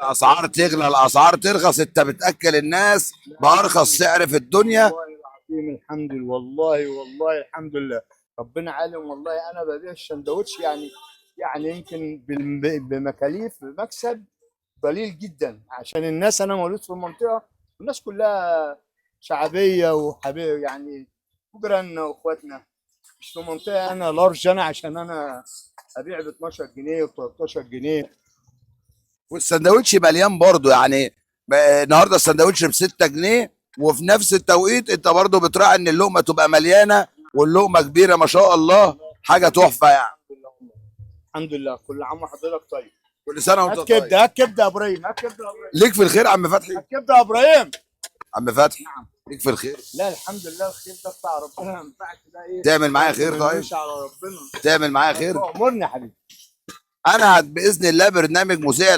الاسعار تغلى، الاسعار ترخص، انت بتاكل الناس بارخص سعر في الدنيا. والله العظيم الحمد لله، والله الحمد لله. ربنا عالم، والله انا ببيع السندوتش يعني يمكن بمكاليف مكسب قليل جدا، عشان الناس، انا مولود في المنطقه، الناس كلها شعبيه وحبيب يعني، جيراننا واخواتنا. مش في منطقه انا لارج، انا عشان انا ابيع ب 12 جنيه و 13 جنيه. والسندوتش مليان برضه يعني. النهارده السندوتش ب 6 جنيه، وفي نفس التوقيت انت برضه بتراعي ان اللقمه تبقى مليانه واللقمه كبيره ما شاء الله. حاجه تحفه يعني. الحمد لله والله. الحمد لله، كل عام وحضرتك طيب. كل سنه وانت هات طيب. كبده، هات كبده يا ابراهيم، هات كبده يا ابراهيم، ليك في الخير عم فتحي. هات كبده يا ابراهيم. عم فتحي، نعم. ليك في الخير. لا الحمد لله، الخير ده بتاع ربنا، ما ينفعش ده ايه. تعمل معايا خير ما طيب؟ نمشي على ربنا. تعمل معايا خير. امرني يا حبيبي. انا باذن الله برنامج مذيع